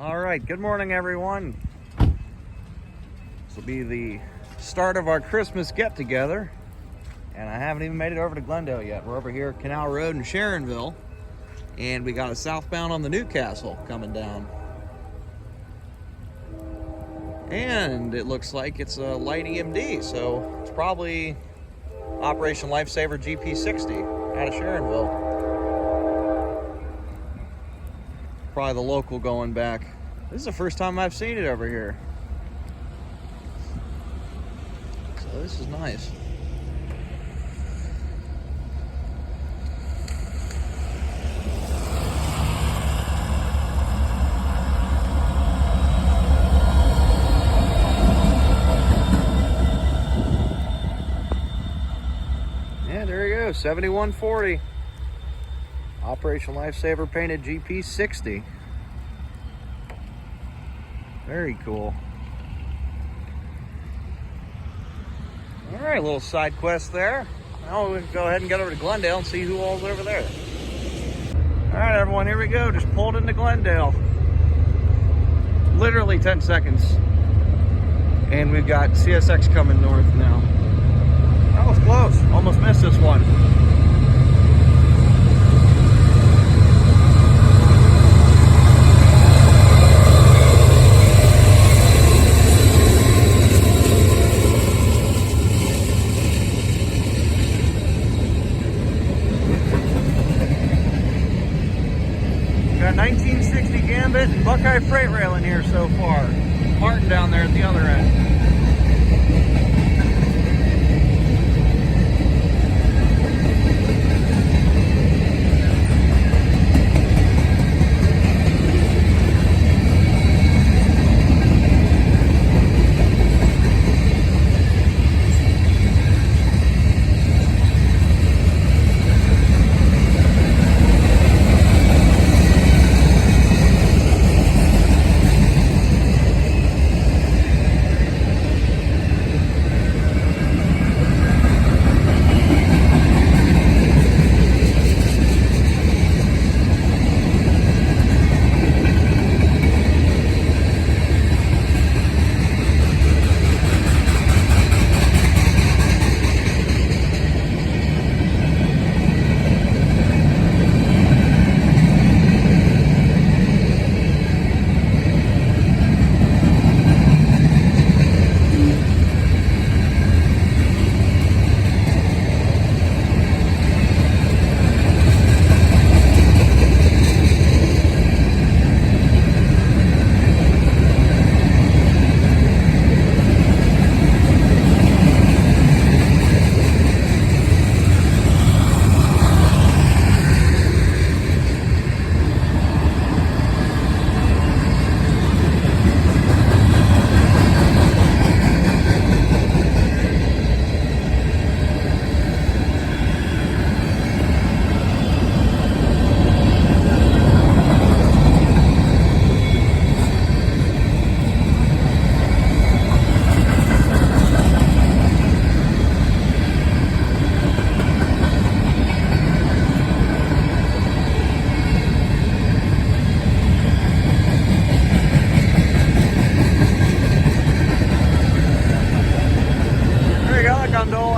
All right, good morning, everyone. This will be the start of our Christmas get-together, and I haven't even made it over to Glendale yet. We're over here at Canal Road in Sharonville, and we got a southbound on the Newcastle coming down. And it looks like it's a light EMD, so it's probably Operation Lifesaver GP60 out of Sharonville. Probably the local going back. This is the first time I've seen it over here. So this is nice. Yeah, there you go, 7140. Operation Lifesaver painted GP60. Very cool. All right, little side quest there. Now we can go ahead and get over to Glendale and see who all's over there. All right, everyone, here we go. Just pulled into Glendale. Literally 10 seconds. And we've got CSX coming north now. That was close. Almost missed this one. Got 1960 Gambit and Buckeye Freight Rail in here so far. Martin down there at the other end.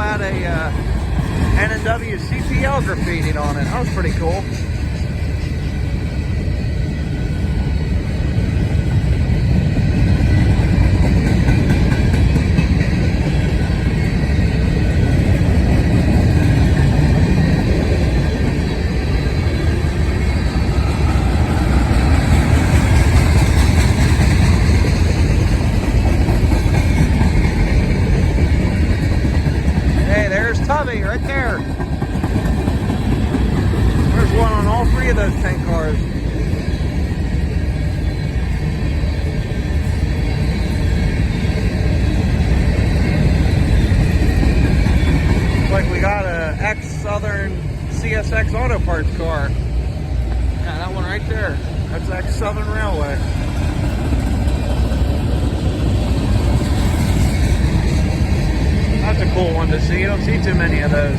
Had a N&W CPL graffitied on it. That was pretty cool. Tubby right there. There's one on all three of those 10 cars. Looks like we got a ex-Southern CSX Auto Parts car. Yeah, that one right there. That's ex-Southern Railway. That's a cool one to see. You don't see too many of those.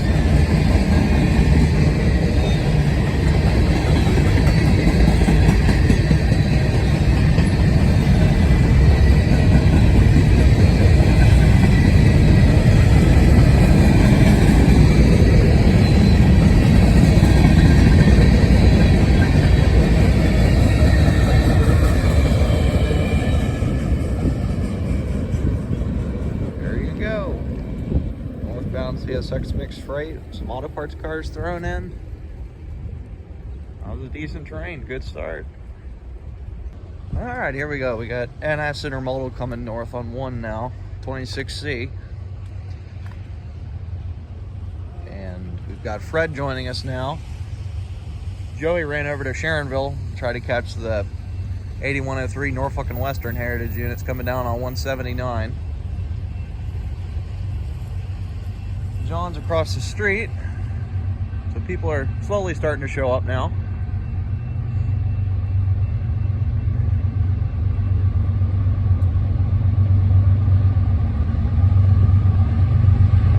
CSX mixed freight, some auto parts cars thrown in. That was a decent train, good start. All right, here we go. We got NS Intermodal coming north on 1 now, 26C. And we've got Fred joining us now. Joey ran over to Sharonville, tried to catch the 8103 Norfolk and Western Heritage units coming down on 179. John's across the street, so people are slowly starting to show up now.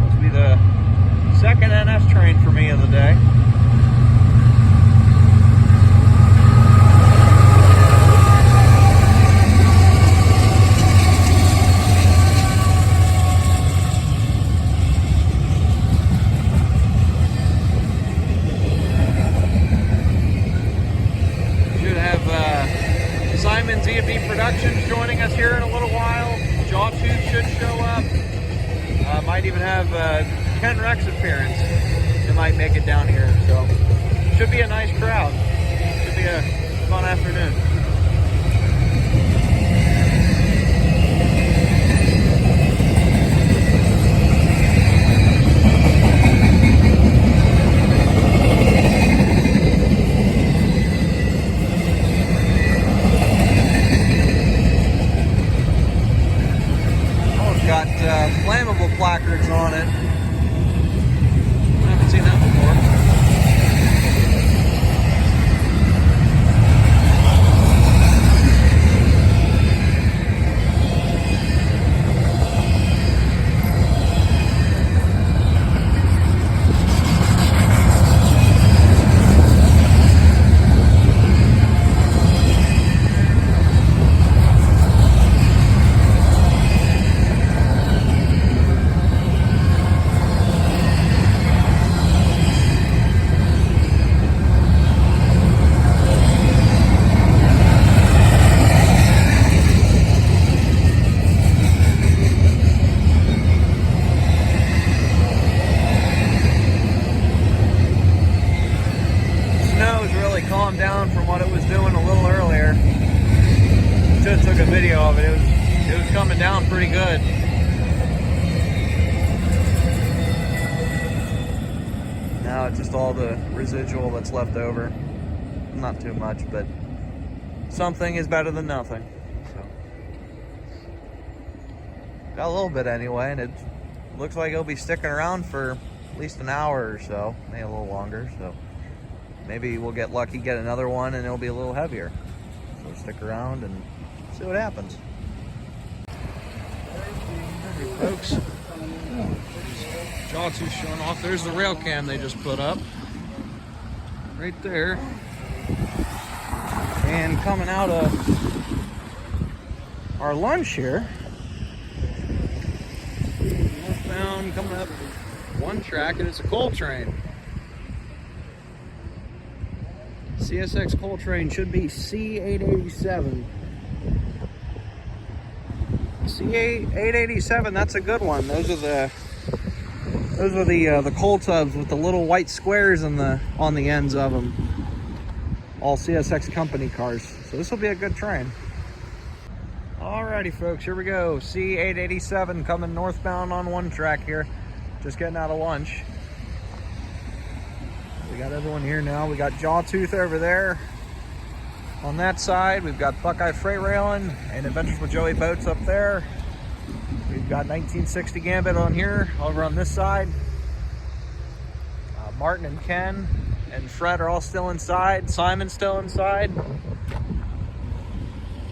Must be the second NS train for me of the day. Productions joining us here in a little while. Jawtooth should show up. Might even have Ken Rex appearance. It might make it down here. So should be a nice crowd. Should be a fun afternoon. Flammable placards on it. I haven't seen that before. Down from what it was doing a little earlier. Just took a video of it. It was coming down pretty good. Now it's just all the residual that's left over. Not too much, but something is better than nothing. So got a little bit anyway, and it looks like it'll be sticking around for at least an hour or so, maybe a little longer. So maybe we'll get lucky, get another one, and it'll be a little heavier. So stick around and see what happens. Hey folks, Jawtooth showing off. There's the rail cam they just put up. Right there. And coming out of our lunch here, northbound coming up one track, and it's a coal train. CSX coal train should be C887. C887, that's a good one. Those are the coal tubs with the little white squares on the ends of them. All CSX company cars. So this will be a good train. Alrighty folks, here we go. C887 coming northbound on one track here. Just getting out of lunch. We got everyone here now. We got Jawtooth over there. On that side, we've got Buckeye Freight Railing and Adventures with Joey Boats up there. We've got 1960 Gambit on here, over on this side. Martin and Ken and Fred are all still inside. Simon's still inside.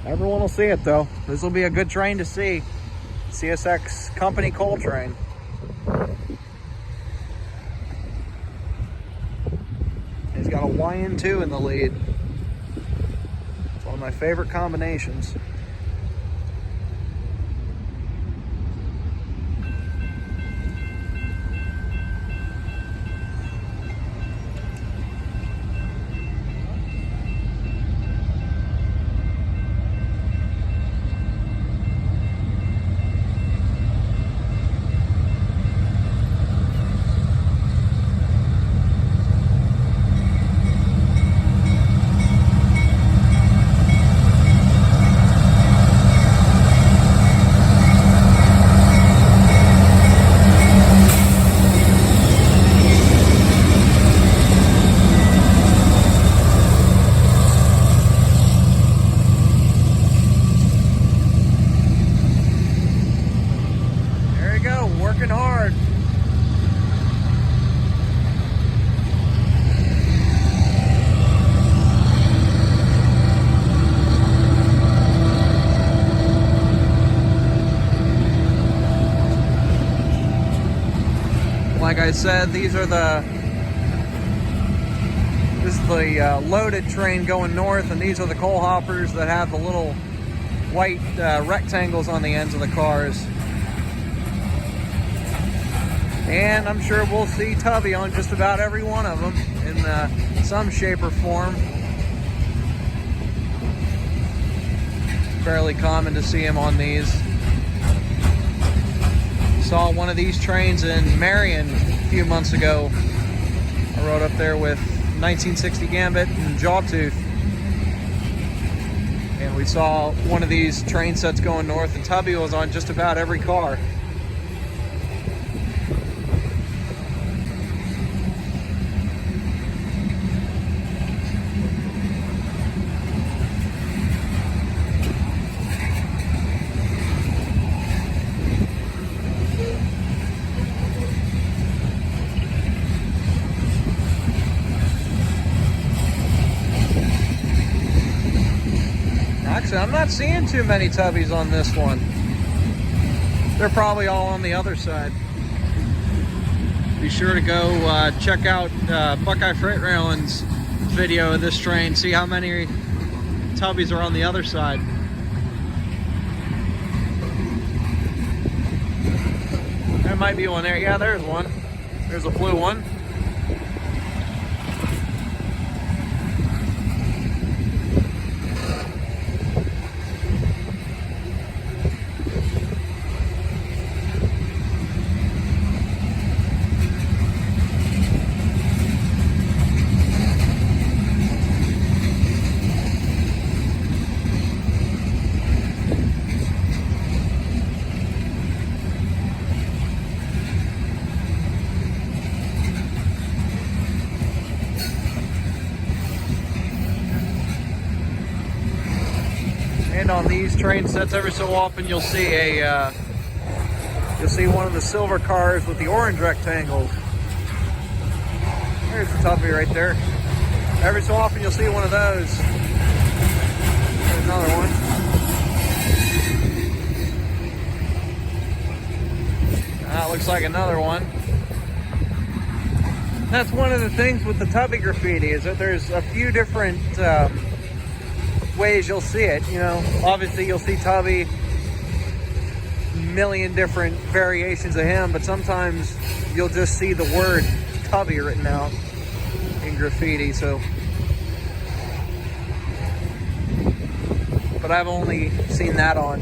Everyone will see it though. This will be a good train to see. CSX company coal train. He's got a YN2 in the lead. It's one of my favorite combinations. I said, this is the loaded train going north, and these are the coal hoppers that have the little white rectangles on the ends of the cars. And I'm sure we'll see Tubby on just about every one of them in some shape or form. Fairly common to see him on these. Saw one of these trains in Marion a few months ago. I rode up there with 1960 Gambit and Jawtooth. And we saw one of these train sets going north, and Tubby was on just about every car. Actually, I'm not seeing too many Tubbies on this one. They're probably all on the other side. Be sure to go check out Buckeye Freight Railing's video of this train. See how many Tubbies are on the other side. There might be one there. Yeah, there's one. There's a blue one. And on these train sets, every so often you'll see one of the silver cars with the orange rectangles. There's the Tubby right there. Every so often you'll see one of those. There's another one. That looks like another one. That's one of the things with the Tubby graffiti, is that there's a few different ways you'll see it. You know, obviously you'll see Tubby, million different variations of him, but sometimes you'll just see the word Tubby written out in graffiti. So, but I've only seen that on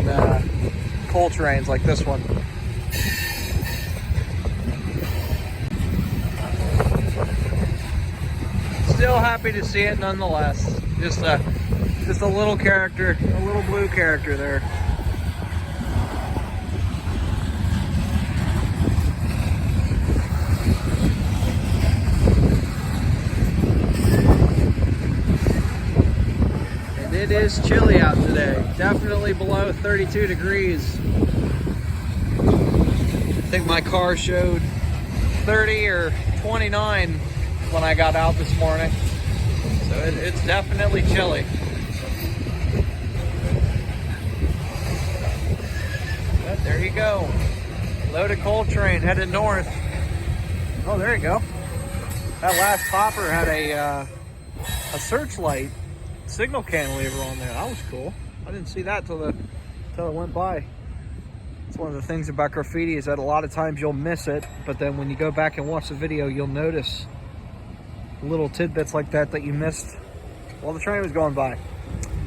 coal trains like this one. Still happy to see it nonetheless. Just a little character, a little blue character there. And it is chilly out today. Definitely below 32 degrees. I think my car showed 30 or 29 when I got out this morning. So it's definitely chilly. But there you go. Loaded coal train headed north. Oh, there you go. That last hopper had a searchlight signal cantilever on there. That was cool. I didn't see that till it went by. It's one of the things about graffiti, is that a lot of times you'll miss it, but then when you go back and watch the video, you'll notice little tidbits like that you missed while the train was going by.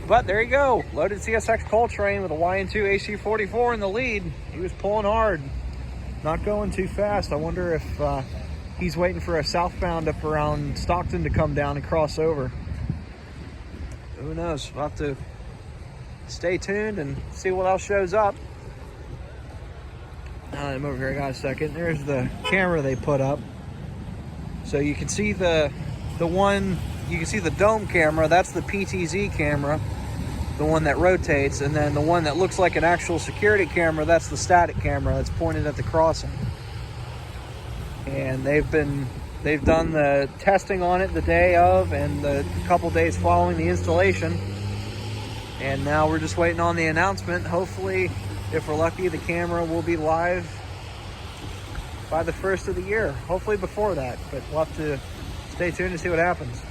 But there you go, loaded CSX coal train with a YN2 AC44 in the lead. He was pulling hard, not going too fast. I wonder if he's waiting for a southbound up around Stockton to come down and cross over. Who knows? We'll have to stay tuned and see what else shows up. Now that I'm over here, I got a second. There's the camera they put up. So you can see the one, you can see the dome camera. That's the PTZ camera, the one that rotates. And then the one that looks like an actual security camera, that's the static camera that's pointed at the crossing. And they've done the testing on it the day of and the couple days following the installation. And now we're just waiting on the announcement. Hopefully, if we're lucky, the camera will be live by the first of the year. Hopefully before that, but we'll have to stay tuned to see what happens.